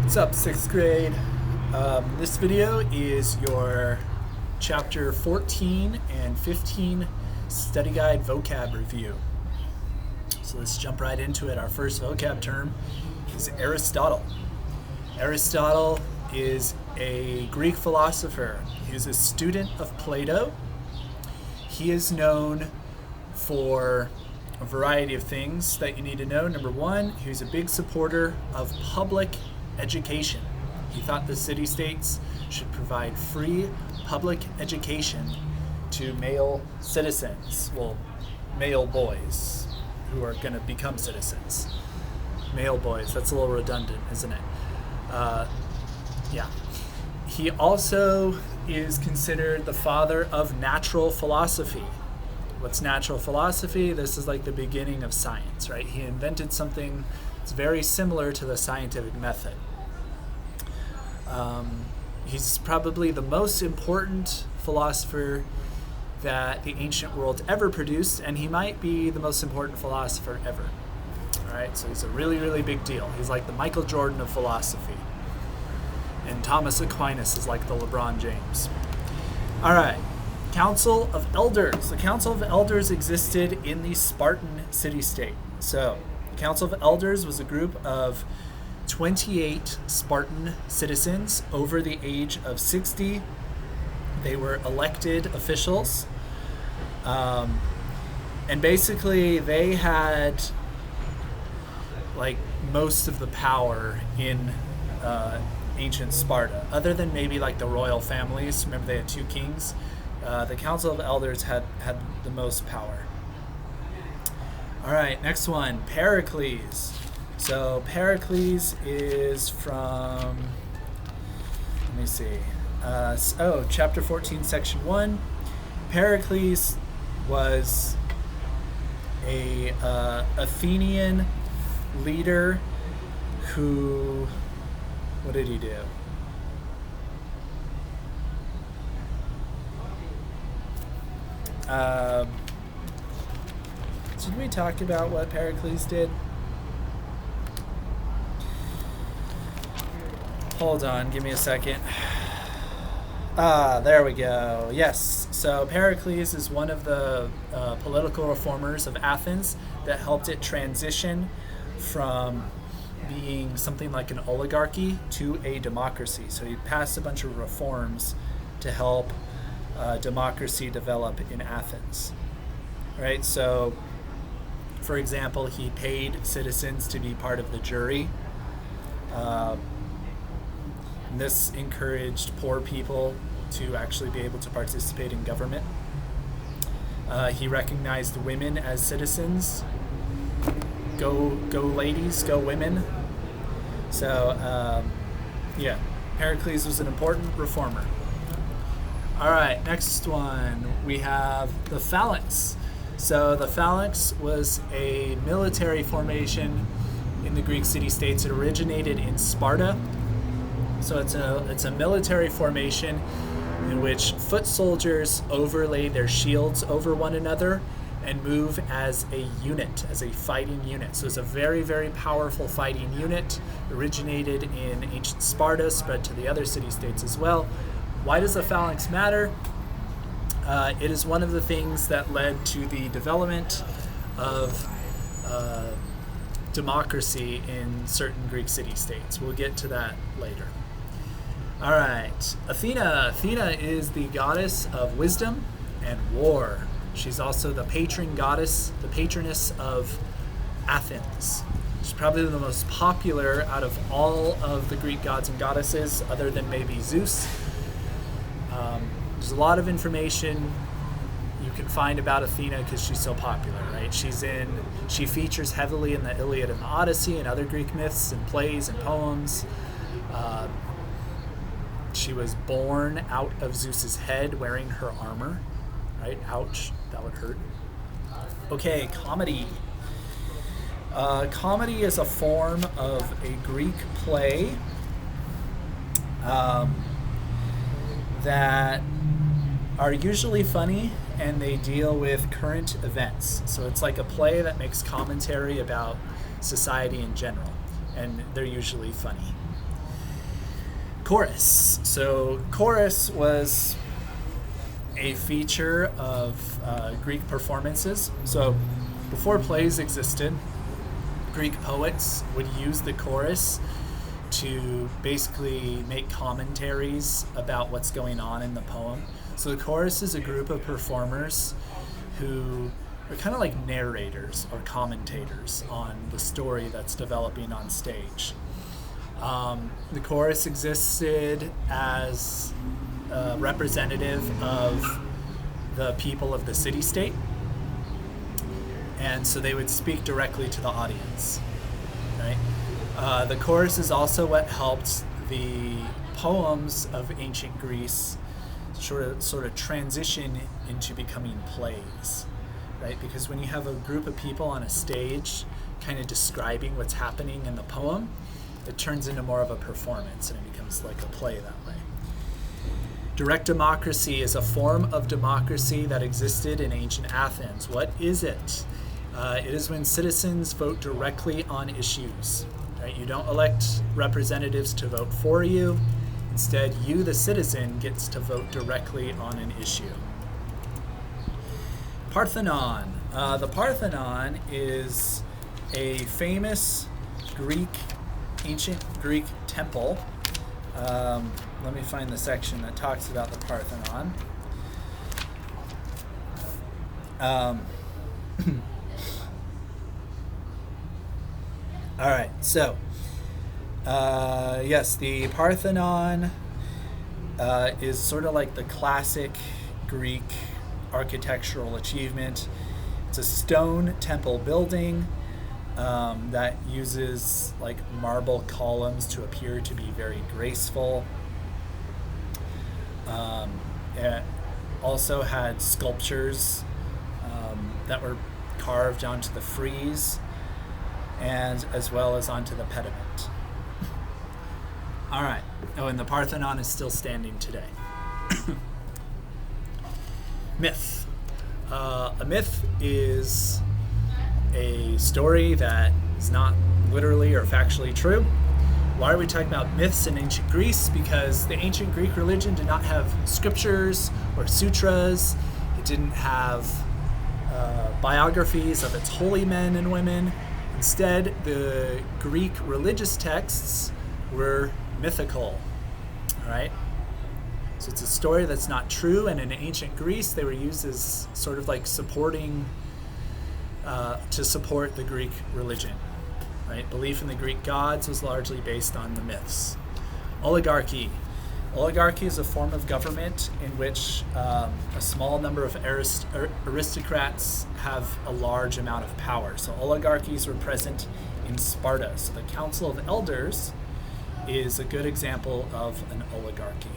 What's up, 6th grade? This video is your chapter 14 and 15 study guide vocab review. So let's jump right into it. Our first vocab term is Aristotle. Aristotle is a Greek philosopher. He was a student of Plato. He is known for a variety of things that you need to know. Number one, he was a big supporter of public education. He thought the city-states should provide free public education to male citizens, well, male boys who are going to become citizens. Male boys, that's a little redundant, isn't it? Yeah. He also is considered the father of natural philosophy. What's natural philosophy? This is like the beginning of science, right? He invented something that's very similar to the scientific method. He's probably the most important philosopher that the ancient world ever produced, and he might be the most important philosopher ever. All right, so he's a really, really big deal. He's like the Michael Jordan of philosophy. And Thomas Aquinas is like the LeBron James. All right, Council of Elders. The Council of Elders existed in the Spartan city-state. So the Council of Elders was a group of 28 Spartan citizens over the age of 60. They were elected officials. And basically they had like most of the power in ancient Sparta, other than maybe like the royal families. Remember they had two kings. The Council of Elders had the most power. All right, next one, Pericles. So Pericles is from, let me see, chapter 14, section 1. Pericles was a Athenian leader who, what did he do? Did we talk about what Pericles did? Hold on, give me a second. There we go. Yes, so Pericles is one of the political reformers of Athens that helped it transition from being something like an oligarchy to a democracy. So he passed a bunch of reforms to help democracy develop in Athens. Right, so for example, he paid citizens to be part of the jury. This encouraged poor people to actually be able to participate in government. He recognized women as citizens. Go ladies, go women. So, yeah, Pericles was an important reformer. All right, next one, we have the phalanx. So the phalanx was a military formation in the Greek city-states. It originated in Sparta. So it's a military formation in which foot soldiers overlay their shields over one another and move as a unit, as a fighting unit. So it's a very, very powerful fighting unit, originated in ancient Sparta, spread to the other city-states as well. Why does the phalanx matter? It is one of the things that led to the development of democracy in certain Greek city-states. We'll get to that later. All right, Athena. Athena is the goddess of wisdom and war. She's also the patron goddess, the patroness of Athens. She's probably the most popular out of all of the Greek gods and goddesses, other than maybe Zeus. There's a lot of information you can find about Athena because she's so popular, right? She features heavily in the Iliad and the Odyssey and other Greek myths and plays and poems. She was born out of Zeus's head wearing her armor, right? Ouch, that would hurt. Okay, comedy. Comedy is a form of a Greek play that are usually funny, and they deal with current events. So it's like a play that makes commentary about society in general, and they're usually funny. Chorus. So chorus was a feature of Greek performances. So before plays existed, Greek poets would use the chorus to basically make commentaries about what's going on in the poem. So the chorus is a group of performers who are kind of like narrators or commentators on the story that's developing on stage. The chorus existed as a representative of the people of the city-state, and so they would speak directly to the audience, right? The chorus is also what helped the poems of ancient Greece sort of transition into becoming plays, right? Because when you have a group of people on a stage kind of describing what's happening in the poem, it turns into more of a performance and it becomes like a play that way. Direct democracy is a form of democracy that existed in ancient Athens. What is it? It is when citizens vote directly on issues. Right? You don't elect representatives to vote for you. Instead, you, the citizen, gets to vote directly on an issue. Parthenon. The Parthenon is a famous ancient Greek temple. Let me find the section that talks about the Parthenon. All right, so yes, the Parthenon is sort of like the classic Greek architectural achievement. It's a stone temple building that uses like marble columns to appear to be very graceful. It also had sculptures that were carved onto the frieze and as well as onto the pediment. All right. Oh, and the Parthenon is still standing today. Myth. A myth is a story that is not literally or factually true. Why are we talking about myths in ancient Greece? Because the ancient Greek religion did not have scriptures or sutras. It didn't have biographies of its holy men and women. Instead, the Greek religious texts were mythical, all right? So it's a story that's not true, and in ancient Greece, they were used as sort of like supporting, to support the Greek religion, right? Belief in the Greek gods was largely based on the myths. Oligarchy. Oligarchy is a form of government in which a small number of aristocrats have a large amount of power. So oligarchies were present in Sparta. So the Council of Elders is a good example of an oligarchy,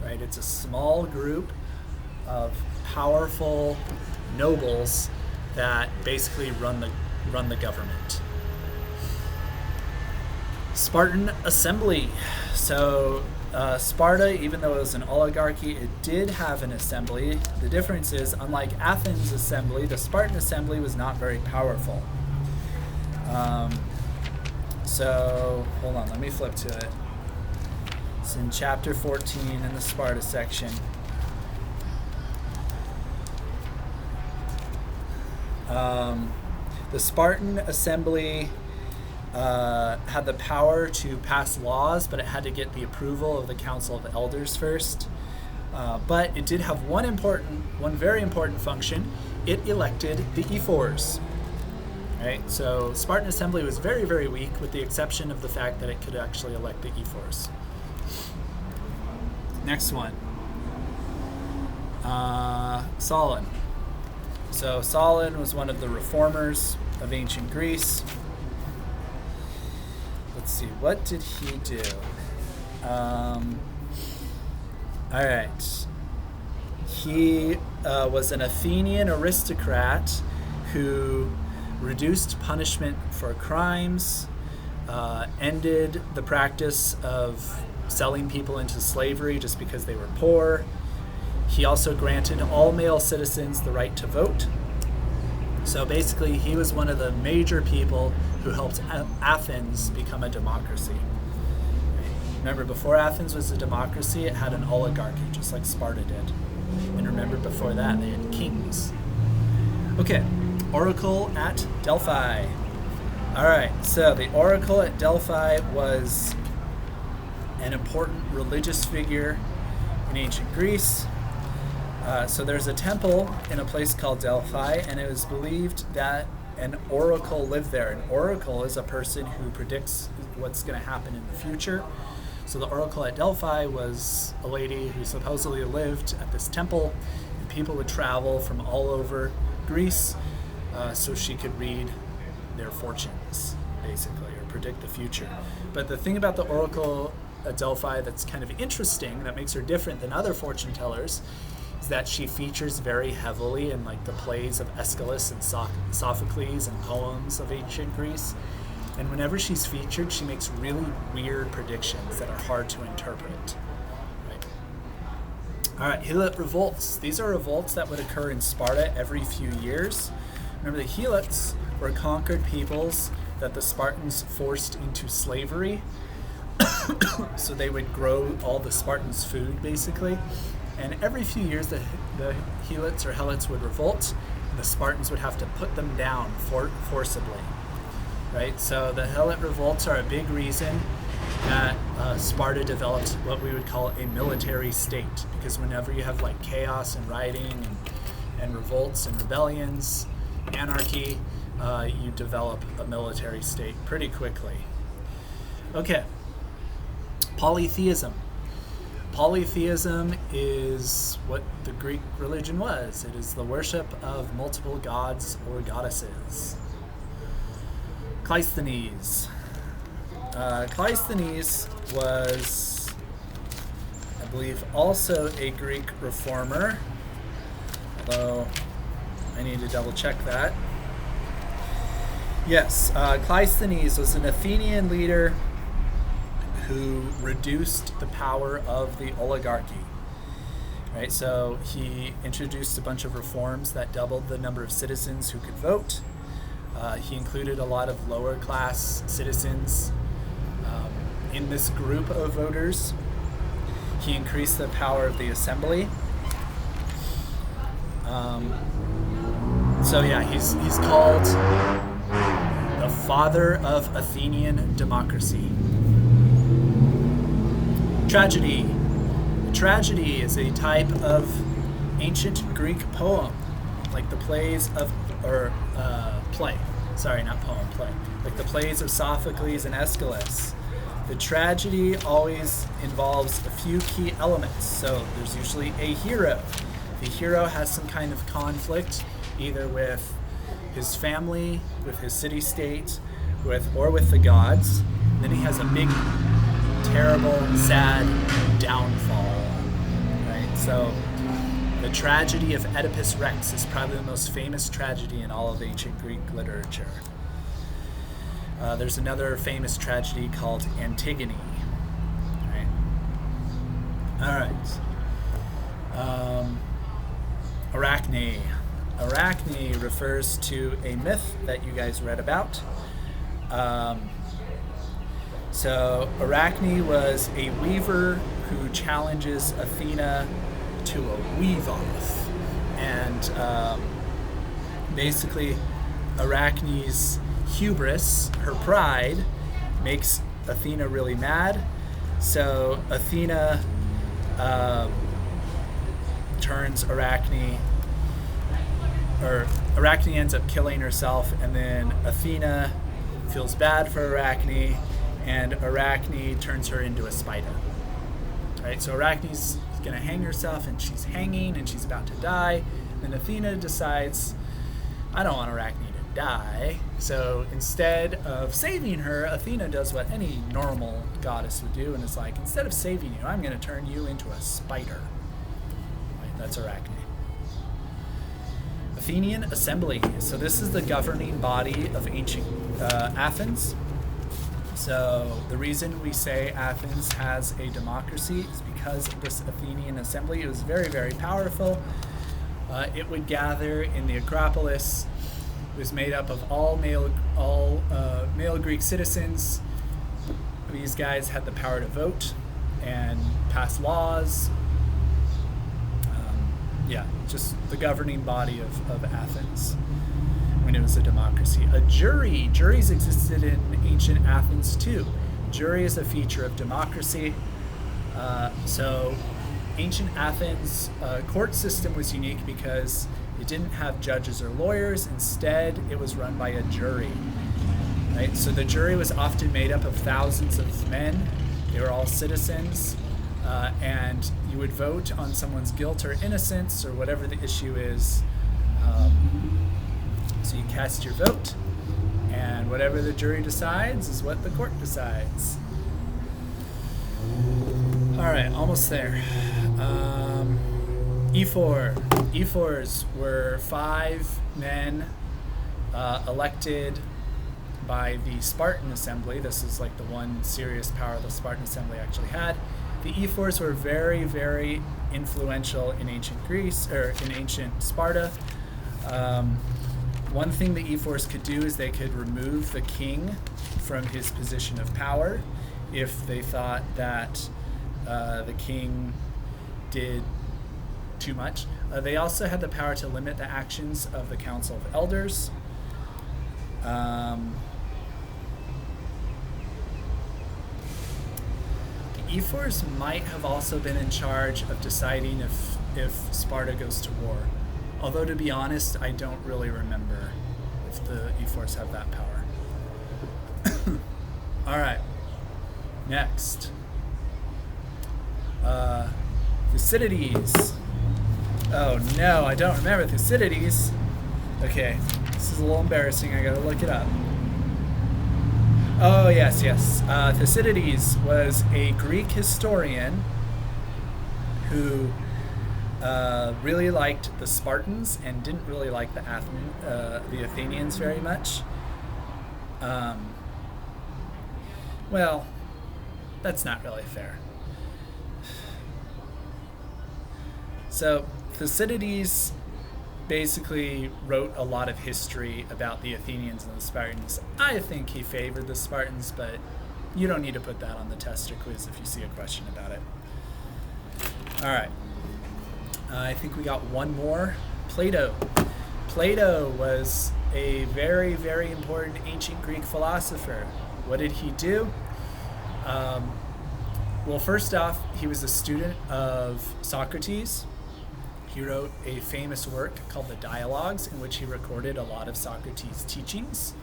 right? It's a small group of powerful nobles that basically run the government. Spartan assembly. So Sparta, even though it was an oligarchy, it did have an assembly. The difference is, unlike Athens' assembly, the Spartan assembly was not very powerful. So, hold on, let me flip to it. It's in chapter 14 in the Sparta section. The Spartan assembly had the power to pass laws, but it had to get the approval of the Council of Elders first. But it did have one very important function. It elected the ephors. Right? So Spartan assembly was very, very weak, with the exception of the fact that it could actually elect the ephors. Next one. Solon. So Solon was one of the reformers of ancient Greece. Let's see, what did he do? All right. He was an Athenian aristocrat who reduced punishment for crimes, ended the practice of selling people into slavery just because they were poor. He also granted all male citizens the right to vote. So basically, he was one of the major people who helped Athens become a democracy. Remember, before Athens was a democracy, it had an oligarchy, just like Sparta did. And remember, before that, they had kings. Okay, oracle at Delphi. All right, so the oracle at Delphi was an important religious figure in ancient Greece. So there's a temple in a place called Delphi, and it was believed that an oracle lived there. An oracle is a person who predicts what's going to happen in the future. So the oracle at Delphi was a lady who supposedly lived at this temple, and people would travel from all over Greece so she could read their fortunes, basically, or predict the future. But the thing about the oracle at Delphi that's kind of interesting, that makes her different than other fortune tellers, is that she features very heavily in like the plays of Aeschylus and Sophocles and poems of ancient Greece. And whenever she's featured, she makes really weird predictions that are hard to interpret. Right. All right, Helot revolts. These are revolts that would occur in Sparta every few years. Remember, the Helots were conquered peoples that the Spartans forced into slavery. So they would grow all the Spartans' food, basically. And every few years, the Helots or Helots would revolt, and the Spartans would have to put them down forcibly. Right? So the Helot revolts are a big reason that Sparta developed what we would call a military state, because whenever you have like chaos and rioting and revolts and rebellions, anarchy, you develop a military state pretty quickly. Okay, polytheism. Polytheism is what the Greek religion was. It is the worship of multiple gods or goddesses. Cleisthenes. Cleisthenes was, I believe, also a Greek reformer, although I need to double check that. Yes, Cleisthenes was an Athenian leader who reduced the power of the oligarchy. Right, so he introduced a bunch of reforms that doubled the number of citizens who could vote. He included a lot of lower class citizens in this group of voters. He increased the power of the assembly. So yeah, he's called the father of Athenian democracy. Tragedy. Tragedy is a type of ancient Greek poem, like the plays of, like the plays of Sophocles and Aeschylus. The tragedy always involves a few key elements. So there's usually a hero. The hero has some kind of conflict, either with his family, with his city-state, or with the gods. Then he has a big, terrible, sad downfall. Right? So the tragedy of Oedipus Rex is probably the most famous tragedy in all of ancient Greek literature. There's another famous tragedy called Antigone. Right? All right. Arachne. Arachne refers to a myth that you guys read about. So Arachne was a weaver who challenges Athena to a weave-off. And basically, Arachne's hubris, her pride, makes Athena really mad. So Athena turns Arachne, or Arachne ends up killing herself, and then Athena feels bad for Arachne, and Arachne turns her into a spider. Right? So Arachne's going to hang herself, and she's hanging, and she's about to die. And Athena decides, I don't want Arachne to die. So instead of saving her, Athena does what any normal goddess would do, and is like, instead of saving you, I'm going to turn you into a spider. Right? That's Arachne. Athenian Assembly. So this is the governing body of ancient Athens. So the reason we say Athens has a democracy is because of this Athenian Assembly. It was very, very powerful. It would gather in the Acropolis. It was made up of all male Greek citizens. these guys had the power to vote and pass laws. Just the governing body of Athens when it was a democracy. A jury. Juries existed in ancient Athens too. Jury is a feature of democracy. So ancient Athens' court system was unique because it didn't have judges or lawyers. Instead, it was run by a jury. Right? So the jury was often made up of thousands of men. They were all citizens. And you would vote on someone's guilt or innocence or whatever the issue is. So you cast your vote, and whatever the jury decides is what the court decides. All right, almost there. Ephor. Ephors were 5 men elected by the Spartan assembly. This is like the one serious power the Spartan assembly actually had. The ephors were very, very influential in ancient Greece, or in ancient Sparta. One thing the ephors could do is they could remove the king from his position of power if they thought that the king did too much. They also had the power to limit the actions of the council of elders. Ephors might have also been in charge of deciding if Sparta goes to war. Although, to be honest, I don't really remember if the ephors have that power. All right, next. Thucydides. Oh no, I don't remember Thucydides. Okay, this is a little embarrassing. I gotta look it up. Oh, yes. Thucydides was a Greek historian who really liked the Spartans and didn't really like the Athenians very much. Well, that's not really fair. So Thucydides basically wrote a lot of history about the Athenians and the Spartans. I think he favored the Spartans, but you don't need to put that on the test or quiz if you see a question about it. All right. I think we got one more. Plato. Plato was a very, very important ancient Greek philosopher. What did he do? Well, first off, he was a student of Socrates. He wrote a famous work called the Dialogues, in which he recorded a lot of Socrates' teachings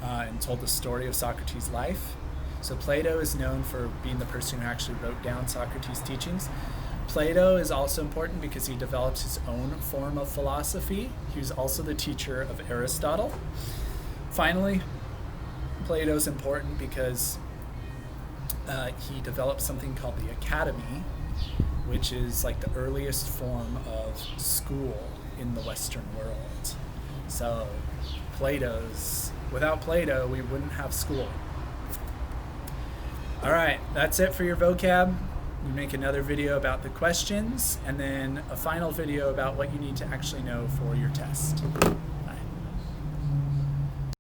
and told the story of Socrates' life. So Plato is known for being the person who actually wrote down Socrates' teachings. Plato is also important because he developed his own form of philosophy. He was also the teacher of Aristotle. Finally, Plato is important because he developed something called the Academy, which is like the earliest form of school in the Western world. So without Plato, we wouldn't have school. All right, that's it for your vocab. We make another video about the questions, and then a final video about what you need to actually know for your test.